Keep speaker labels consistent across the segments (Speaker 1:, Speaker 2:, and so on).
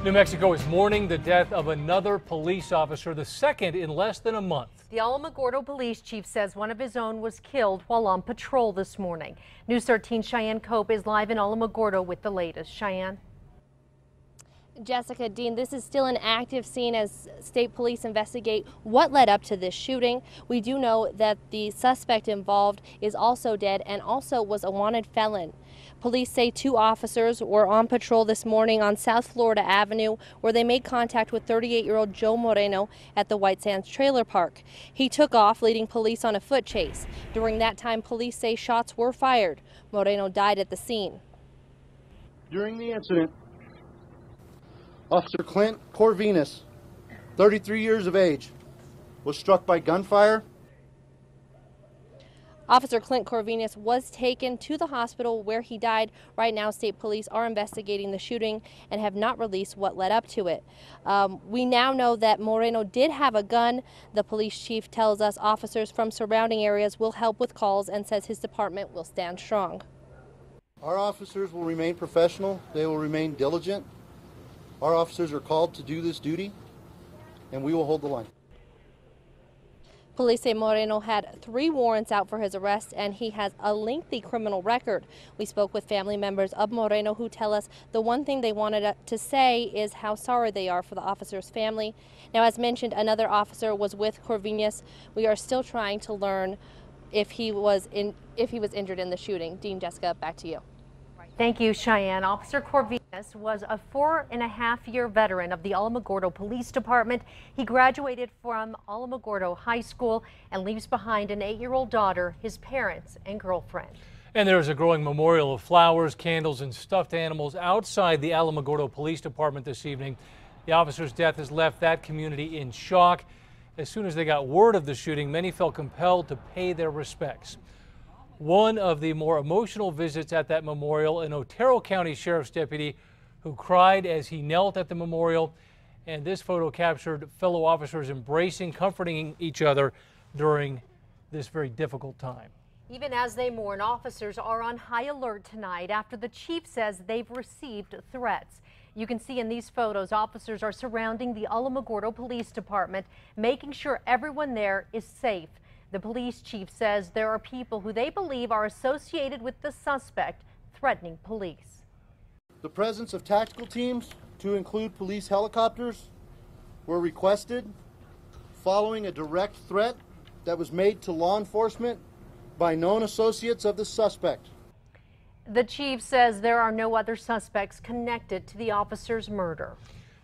Speaker 1: New Mexico is mourning the death of another police officer, the second in less than a month.
Speaker 2: The Alamogordo police chief says one of his own was killed while on patrol this morning. News 13 Cheyenne Cope is live in Alamogordo with the latest. Cheyenne.
Speaker 3: Jessica, Dean, this is still an active scene as state police investigate what led up to this shooting. We do know that the suspect involved is also dead and also was a wanted felon. Police say 2 officers were on patrol this morning on South Florida Avenue where they made contact with 38-year-old Joe Moreno at the White Sands trailer park. He took off, leading police on a foot chase. During that time, police say shots were fired. Moreno died at the scene.
Speaker 4: During the incident, Officer Clint Corvinus, 33 years of age, was struck by gunfire.
Speaker 3: Officer Clint Corvinus was taken to the hospital where he died. Right now, state police are investigating the shooting and have not released what led up to it. We now know that Moreno did have a gun. The police chief tells us officers from surrounding areas will help with calls and says his department will stand strong.
Speaker 4: Our officers will remain professional. They will remain diligent. Our officers are called to do this duty, and we will hold the line.
Speaker 3: Police say Moreno had 3 warrants out for his arrest, and he has a lengthy criminal record. We spoke with family members of Moreno who tell us the one thing they wanted to say is how sorry they are for the officer's family. Now, as mentioned, another officer was with Corvinus. We are still trying to learn if he was injured in the shooting. Dean, Jessica, back to you.
Speaker 2: Thank you, Cheyenne. Officer Corvinus was a 4.5-year veteran of the Alamogordo Police Department. He graduated from Alamogordo High School and leaves behind an 8-year-old daughter, his parents, and girlfriend. And there's a growing memorial of flowers, candles, and stuffed animals outside the Alamogordo Police Department this evening. The officer's death has left that community in shock. As soon as they got word of the shooting, many felt compelled to pay their respects. One of the more emotional visits at that memorial, an Otero County Sheriff's deputy who cried as he knelt at the memorial. And this photo captured fellow officers embracing, comforting each other during this very difficult time. Even as they mourn, officers are on high alert tonight after the chief says they've received threats. You can see in these photos, officers are surrounding the Alamogordo Police Department, making sure everyone there is safe. The police chief says there are people who they believe are associated with the suspect threatening police.
Speaker 4: The presence of tactical teams, to include police helicopters, were requested following a direct threat that was made to law enforcement by known associates of the suspect.
Speaker 2: The chief says there are no other suspects connected to the officer's murder.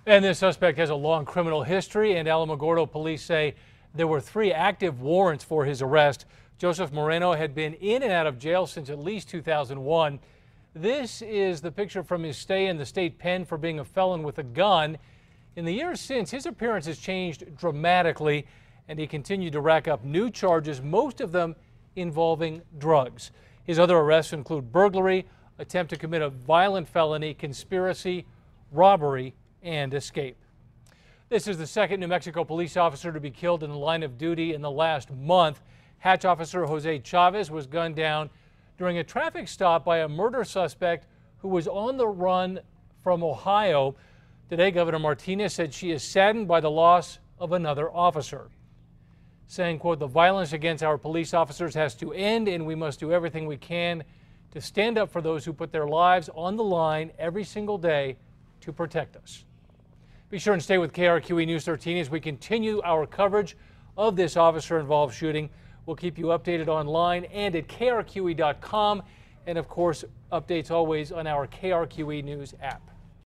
Speaker 1: And this suspect has a long criminal history, and Alamogordo police say there were 3 active warrants for his arrest. Joseph Moreno had been in and out of jail since at least 2001. This is the picture from his stay in the state pen for being a felon with a gun. In the years since, his appearance has changed dramatically, and he continued to rack up new charges, most of them involving drugs. His other arrests include burglary, attempt to commit a violent felony, conspiracy, robbery, and escape. This is the second New Mexico police officer to be killed in the line of duty in the last month. Hatch officer Jose Chavez was gunned down during a traffic stop by a murder suspect who was on the run from Ohio. Today, Governor Martinez said she is saddened by the loss of another officer, saying, quote, "The violence against our police officers has to end, and we must do everything we can to stand up for those who put their lives on the line every single day to protect us." Be sure and stay with KRQE News 13 as we continue our coverage of this officer-involved shooting. We'll keep you updated online and at krqe.com, and of course, updates always on our KRQE News app.